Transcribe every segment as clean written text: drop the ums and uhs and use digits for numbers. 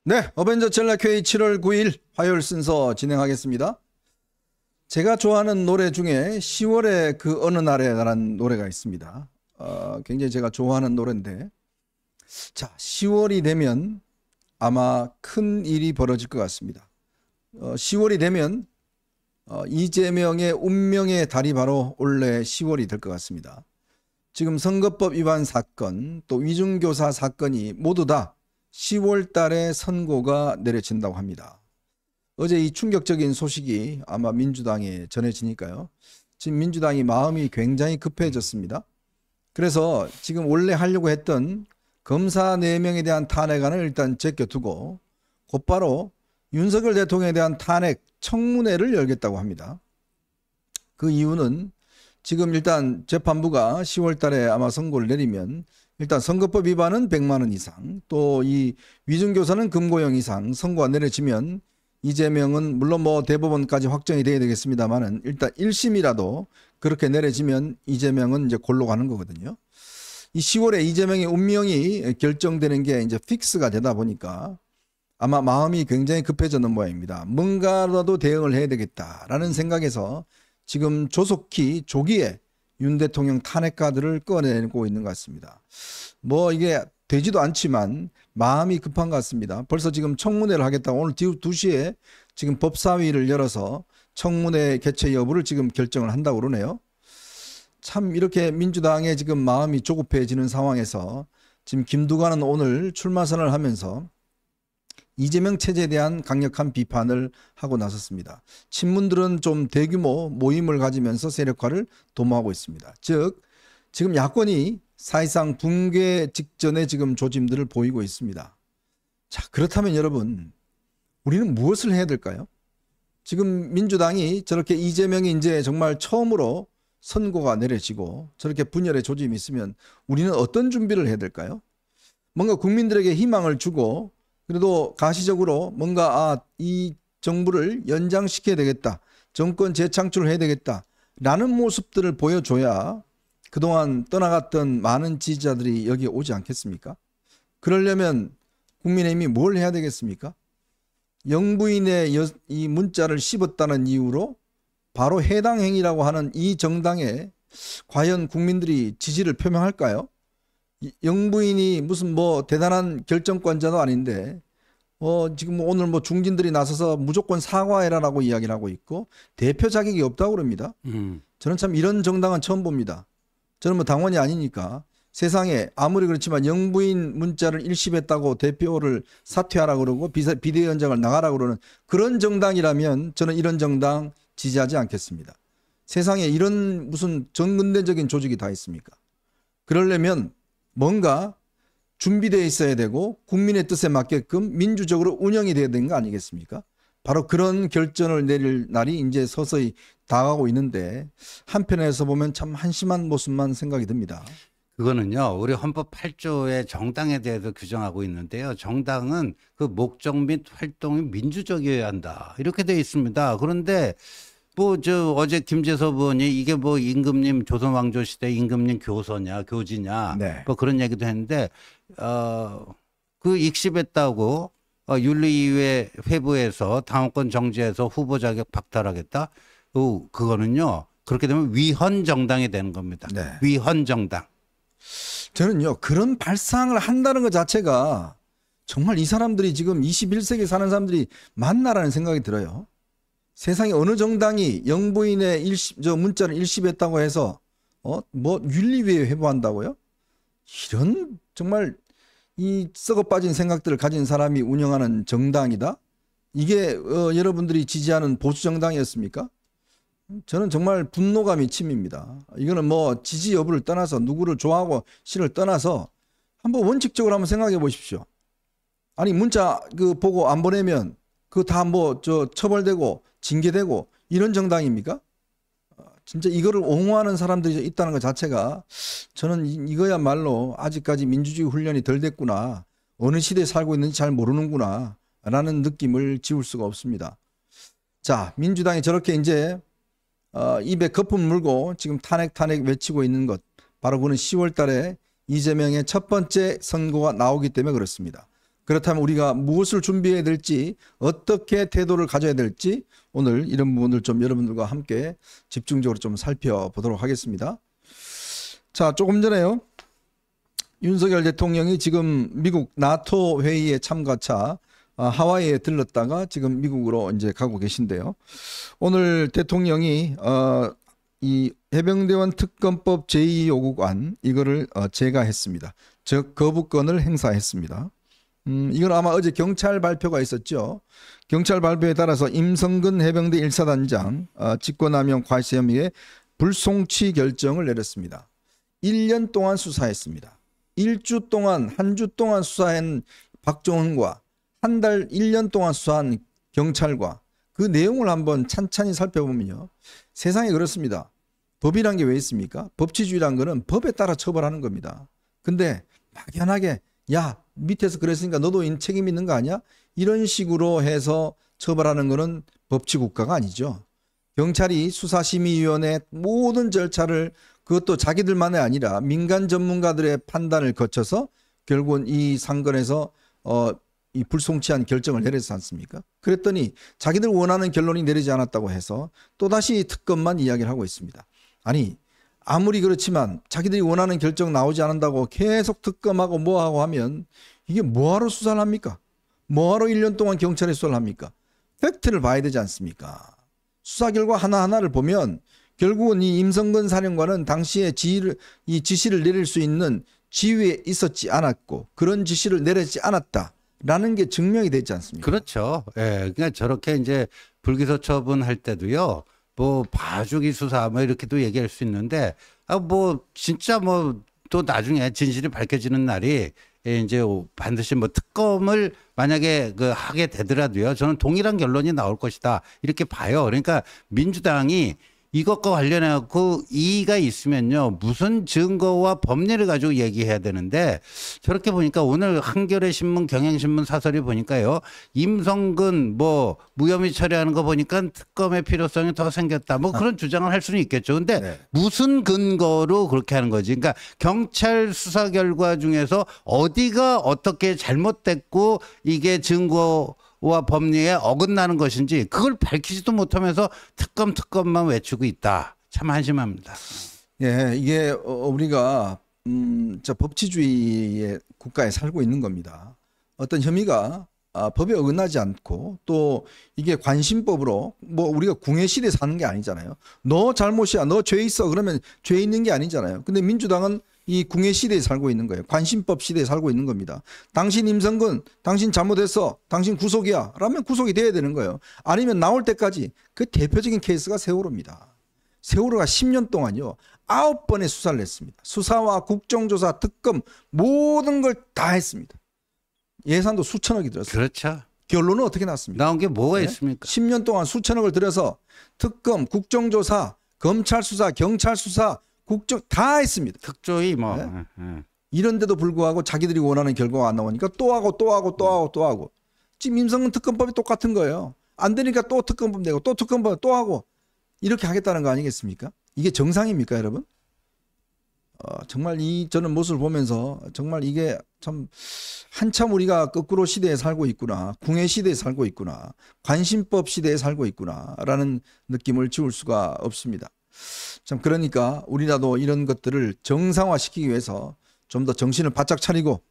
네, 어벤져 전략회의 7월 9일 화요일 순서 진행하겠습니다. 제가 좋아하는 노래 중에 10월의 그 어느 날에라는 노래가 있습니다. 굉장히 제가 좋아하는 노래인데, 자, 10월이 되면 아마 큰 일이 벌어질 것 같습니다. 10월이 되면 이재명의 운명의 달이 바로 올해 10월이 될 것 같습니다. 지금 선거법 위반 사건, 또 위중교사 사건이 모두 다 10월 달에 선고가 내려진다고 합니다. 어제 이 충격적인 소식이 아마 민주당에 전해지니까요. 지금 민주당이 마음이 굉장히 급해졌습니다. 그래서 지금 원래 하려고 했던 검사 4명에 대한 탄핵안을 일단 제껴두고 곧바로 윤석열 대통령에 대한 탄핵 청문회를 열겠다고 합니다. 그 이유는 지금 일단 재판부가 10월 달에 아마 선고를 내리면 일단 선거법 위반은 100만 원 이상, 또 이 위중교사는 금고형 이상 선고가 내려지면 이재명은 물론 뭐 대법원까지 확정이 돼야 되겠습니다만은 일단 1심이라도 그렇게 내려지면 이재명은 이제 골로 가는 거거든요. 이 10월에 이재명의 운명이 결정되는 게 이제 픽스가 되다 보니까 아마 마음이 굉장히 급해졌는 모양입니다. 뭔가라도 대응을 해야 되겠다라는 생각에서 지금 조속히 조기에 윤 대통령 탄핵 카드를 꺼내고 있는 것 같습니다. 뭐 이게 되지도 않지만 마음이 급한 것 같습니다. 벌써 지금 청문회를 하겠다고 오늘 2시에 지금 법사위를 열어서 청문회 개최 여부를 지금 결정을 한다고 그러네요. 참 이렇게 민주당의 지금 마음이 조급해지는 상황에서 지금 김두관은 오늘 출마 선언을 하면서 이재명 체제에 대한 강력한 비판을 하고 나섰습니다. 친문들은 좀 대규모 모임을 가지면서 세력화를 도모하고 있습니다. 즉 지금 야권이 사실상 붕괴 직전에 지금 조짐들을 보이고 있습니다. 자, 그렇다면 여러분 우리는 무엇을 해야 될까요? 지금 민주당이 저렇게 이재명이 이제 정말 처음으로 선고가 내려지고 저렇게 분열의 조짐이 있으면 우리는 어떤 준비를 해야 될까요? 뭔가 국민들에게 희망을 주고 그래도 가시적으로 뭔가 이 정부를 연장시켜야 되겠다. 정권 재창출을 해야 되겠다. 라는 모습들을 보여줘야 그동안 떠나갔던 많은 지지자들이 여기에 오지 않겠습니까? 그러려면 국민의힘이 뭘 해야 되겠습니까? 영부인의 이 문자를 씹었다는 이유로 바로 해당 행위라고 하는 이 정당에 과연 국민들이 지지를 표명할까요? 영부인이 무슨 뭐 대단한 결정권자도 아닌데 지금 오늘 뭐 중진들이 나서서 무조건 사과해라라고 이야기를 하고 있고 대표 자격이 없다고 그럽니다. 저는 참 이런 정당은 처음 봅니다. 저는 뭐 당원이 아니니까 세상에 아무리 그렇지만 영부인 문자를 일십했다고 대표를 사퇴하라고 그러고 비대위원장을 나가라고 그러는 그런 정당이라면 저는 이런 정당 지지하지 않겠습니다. 세상에 이런 무슨 전근대적인 조직이 다 있습니까? 그러려면 뭔가 준비되어 있어야 되고 국민의 뜻에 맞게끔 민주적으로 운영이 돼야 되는 거 아니겠습니까? 바로 그런 결정을 내릴 날이 이제 서서히 다가오고 있는데 한편에서 보면 참 한심한 모습만 생각이 듭니다. 그거는요, 우리 헌법 8조의 정당에 대해서 규정하고 있는데요. 정당은 그 목적 및 활동이 민주적이어야 한다. 이렇게 되어 있습니다. 그런데 어제 김재섭 의원이 이게 뭐 임금님 조선왕조 시대 임금님 교서냐, 교지냐, 네. 뭐 그런 얘기도 했는데, 그 익십했다고 윤리위회 회부에서 당원권 정지해서 후보 자격 박탈하겠다? 그거는요, 그렇게 되면 위헌 정당이 되는 겁니다. 네. 위헌 정당. 저는요, 그런 발상을 한다는 것 자체가 정말 이 사람들이 지금 21세기 사는 사람들이 맞나라는 생각이 들어요. 세상에 어느 정당이 영부인의 문자를 일십했다고 해서 뭐 윤리위에 회부한다고요? 이런 정말 이 썩어 빠진 생각들을 가진 사람이 운영하는 정당이다? 이게 여러분들이 지지하는 보수 정당이었습니까? 저는 정말 분노감이 침입니다. 이거는 뭐 지지 여부를 떠나서 누구를 좋아하고 싫을 떠나서 한번 원칙적으로 한번 생각해 보십시오. 아니 문자 보고 안 보내면 그거 다 뭐 처벌되고 징계되고 이런 정당입니까? 진짜 이거를 옹호하는 사람들이 있다는 것 자체가 저는 이거야말로 아직까지 민주주의 훈련이 덜 됐구나. 어느 시대에 살고 있는지 잘 모르는구나 라는 느낌을 지울 수가 없습니다. 자, 민주당이 저렇게 이제 입에 거품 물고 지금 탄핵 외치고 있는 것 바로 그는 10월 달에 이재명의 첫 번째 선고가 나오기 때문에 그렇습니다. 그렇다면 우리가 무엇을 준비해야 될지, 어떻게 태도를 가져야 될지 오늘 이런 부분들 좀 여러분들과 함께 집중적으로 좀 살펴보도록 하겠습니다. 자, 조금 전에요. 윤석열 대통령이 지금 미국 나토 회의에 참가차 하와이에 들렀다가 지금 미국으로 이제 가고 계신데요. 오늘 대통령이 이 해병대원 특검법 제2요구안 이거를 제가했습니다. 즉 거부권을 행사했습니다. 이건 아마 어제 경찰 발표가 있었죠. 경찰 발표에 따라서 임성근 해병대 1사단장 직권남용 과실 혐의에 불송치 결정을 내렸습니다. 1년 동안 수사했습니다. 1주 동안 한 주 동안 수사한 박종훈과 한 달 1년 동안 수사한 경찰과 그 내용을 한번 찬찬히 살펴보면요. 세상에 그렇습니다. 법이란 게 왜 있습니까? 법치주의란 거는 법에 따라 처벌하는 겁니다. 근데 막연하게 야 밑에서 그랬으니까 너도 책임 있는 거 아니야? 이런 식으로 해서 처벌하는 거는 법치국가가 아니죠. 경찰이 수사심의위원회 모든 절차를 그것도 자기들만이 아니라 민간 전문가들의 판단을 거쳐서 결국은 이 상건에서 이 불송치한 결정을 내렸지 않습니까? 그랬더니 자기들 원하는 결론이 내리지 않았다고 해서 또다시 특검만 이야기를 하고 있습니다. 아니 아무리 그렇지만 자기들이 원하는 결정 나오지 않는다고 계속 특검하고 뭐하고 하면 이게 뭐하러 수사를 합니까? 뭐하러 1년 동안 경찰에 수사를 합니까? 팩트를 봐야 되지 않습니까? 수사 결과 하나하나를 보면 결국은 이 임성근 사령관은 당시에 이 지시를 내릴 수 있는 지위에 있었지 않았고 그런 지시를 내리지 않았다라는 게 증명이 되지 않습니까? 그렇죠. 예. 그러니까 저렇게 이제 불기소 처분할 때도요. 뭐 봐주기 수사 뭐 이렇게도 얘기할 수 있는데 뭐 진짜 뭐 또 나중에 진실이 밝혀지는 날이 이제 반드시 뭐 특검을 만약에 하게 되더라도요. 저는 동일한 결론이 나올 것이다. 이렇게 봐요. 그러니까 민주당이 이것과 관련해 갖고 이의가 있으면요. 무슨 증거와 법리를 가지고 얘기해야 되는데 저렇게 보니까 오늘 한겨레 신문, 경향신문 사설이 보니까요. 임성근 뭐 무혐의 처리하는 거 보니까 특검의 필요성이 더 생겼다. 뭐 그런 주장을 할 수는 있겠죠. 근데 네. 무슨 근거로 그렇게 하는 거지? 그러니까 경찰 수사 결과 중에서 어디가 어떻게 잘못됐고 이게 증거와 법리에 어긋나는 것인지 그걸 밝히지도 못하면서 특검만 외치고 있다. 참 한심합니다. 예, 이게 우리가 법치주의의 국가에 살고 있는 겁니다. 어떤 혐의가 법에 어긋나지 않고 또 이게 관심법으로 뭐 우리가 궁예 시대에 사는 게 아니잖아요. 너 잘못이야, 너 죄 있어 그러면 죄 있는 게 아니잖아요. 근데 민주당은 이 궁예 시대에 살고 있는 거예요. 관심법 시대에 살고 있는 겁니다. 당신 임성근, 당신 잘못했어, 당신 구속이야 라면 구속이 돼야 되는 거예요. 아니면 나올 때까지 그 대표적인 케이스가 세월호입니다. 세월호가 10년 동안요 9번의 수사를 했습니다. 수사와 국정조사, 특검 모든 걸 다 했습니다. 예산도 수천억이 들었어요. 그렇죠. 결론은 어떻게 났습니까? 나온 게 뭐가 네? 있습니까? 10년 동안 수천억을 들여서 특검, 국정조사, 검찰 수사, 경찰 수사, 국정 다 했습니다. 특조위 뭐. 네? 이런데도 불구하고 자기들이 원하는 결과가 안 나오니까 또 하고 지금 임성근 특검법이 똑같은 거예요. 안 되니까 또 특검법 내고 또 특검법 또 하고 이렇게 하겠다는 거 아니겠습니까? 이게 정상입니까, 여러분? 정말 저는 모습을 보면서 정말 이게 참 한참 우리가 거꾸로 시대에 살고 있구나, 궁예 시대에 살고 있구나, 관심법 시대에 살고 있구나라는 느낌을 지울 수가 없습니다. 참 그러니까 우리라도 이런 것들을 정상화시키기 위해서 좀 더 정신을 바짝 차리고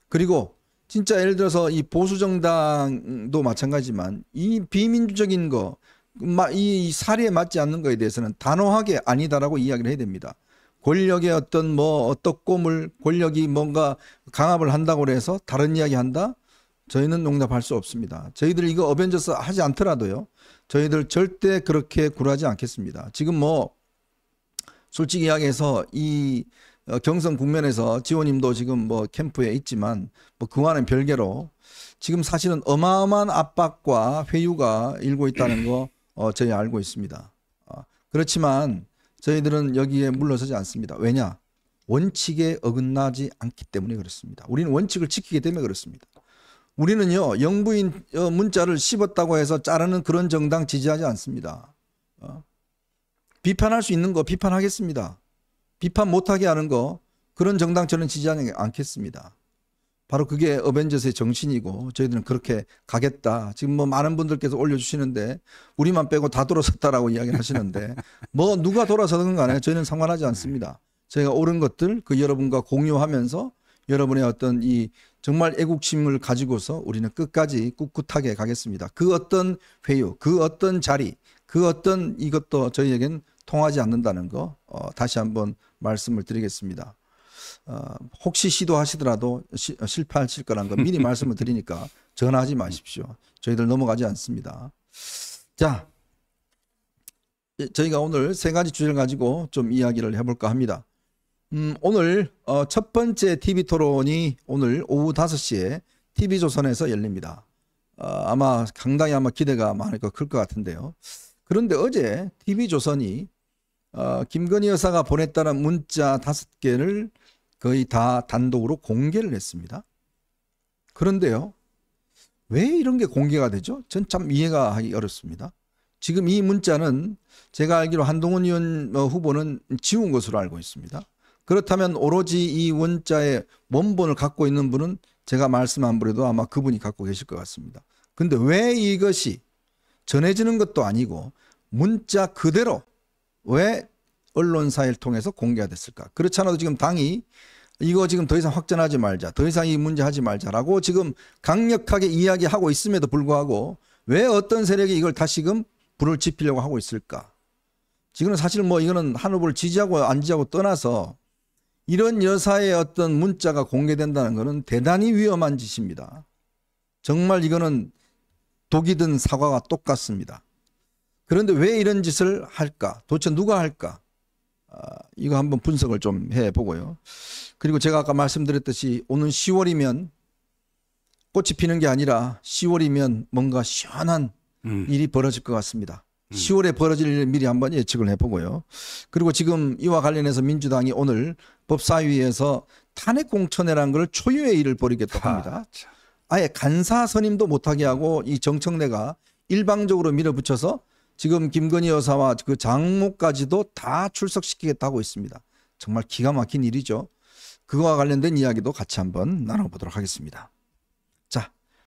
그리고 진짜 예를 들어서 이 보수 정당도 마찬가지지만 이 비민주적인 거, 이 사례에 맞지 않는 거에 대해서는 단호하게 아니다라고 이야기를 해야 됩니다. 권력의 어떤 꼬물, 권력이 뭔가 강압을 한다고 해서 다른 이야기 한다? 저희는 용납할 수 없습니다. 저희들 이거 어벤져스 하지 않더라도요. 저희들 절대 그렇게 굴하지 않겠습니다. 지금 솔직히 이야기해서 이 경선 국면에서 지호님도 지금 캠프에 있지만 그와는 별개로 지금 사실은 어마어마한 압박과 회유가 일고 있다는 거 저희 알고 있습니다. 그렇지만 저희들은 여기에 물러서지 않습니다. 왜냐? 원칙에 어긋나지 않기 때문에 그렇습니다. 우리는 원칙을 지키기 때문에 그렇습니다. 우리는요 영부인 문자를 씹었다고 해서 자르는 그런 정당 지지하지 않습니다. 비판할 수 있는 거 비판하겠습니다. 비판 못하게 하는 거 그런 정당 저는 지지하지 않겠습니다. 바로 그게 어벤져스의 정신이고 저희들은 그렇게 가겠다. 지금 뭐 많은 분들께서 올려주시는데 우리만 빼고 다 돌아섰다라고 이야기를 하시는데 뭐 누가 돌아서든 간에 저희는 상관하지 않습니다. 저희가 옳은 것들 그 여러분과 공유하면서 여러분의 어떤 이 정말 애국심을 가지고서 우리는 끝까지 꿋꿋하게 가겠습니다. 그 어떤 회유, 그 어떤 자리, 그 어떤 이것도 저희에겐 통하지 않는다는 거 다시 한번 말씀을 드리겠습니다. 혹시 시도하시더라도 실패하실 거란 거 미리 말씀을 드리니까 전화하지 마십시오. 저희들 넘어가지 않습니다. 자, 저희가 오늘 세 가지 주제를 가지고 좀 이야기를 해볼까 합니다. 오늘 첫 번째 TV 토론이 오늘 오후 5시에 TV조선에서 열립니다. 아마 상당히 기대가 많을 클 것 같은데요. 그런데 어제 TV조선이 김건희 여사가 보냈다는 문자 5개를 거의 다 단독으로 공개를 했습니다. 그런데요, 왜 이런 게 공개가 되죠? 전 참 이해가 하기 어렵습니다. 지금 이 문자는 제가 알기로 한동훈 의원 후보는 지운 것으로 알고 있습니다. 그렇다면 오로지 이 문자의 원본을 갖고 있는 분은 제가 말씀 안 드려도 아마 그분이 갖고 계실 것 같습니다. 근데 왜 이것이 전해지는 것도 아니고 문자 그대로 왜 언론사를 통해서 공개가 됐을까? 그렇지 않아도 지금 당이 이거 지금 더 이상 확전하지 말자, 더 이상 이 문제 하지 말자라고 지금 강력하게 이야기하고 있음에도 불구하고 왜 어떤 세력이 이걸 다시금 불을 지피려고 하고 있을까? 지금은 사실 뭐 이거는 한 후보를 지지하고 안 지지하고 떠나서 이런 여사의 어떤 문자가 공개된다는 것은 대단히 위험한 짓입니다. 정말 이거는 독이 든 사과가 똑같습니다. 그런데 왜 이런 짓을 할까? 도대체 누가 할까? 이거 한번 분석을 좀 해보고요. 그리고 제가 아까 말씀드렸듯이 오는 10월이면 꽃이 피는 게 아니라 10월이면 뭔가 시원한 일이 벌어질 것 같습니다. 10월에 벌어질 일 미리 한번 예측을 해보고요. 그리고 지금 이와 관련해서 민주당이 오늘 법사위에서 탄핵 공천회라는 걸 초유의 일을 벌이겠다고 합니다. 아예 간사 선임도 못하게 하고 이 정청래가 일방적으로 밀어붙여서 지금 김건희 여사와 그 장모까지도 다 출석시키겠다고 있습니다. 정말 기가 막힌 일이죠. 그거와 관련된 이야기도 같이 한번 나눠보도록 하겠습니다.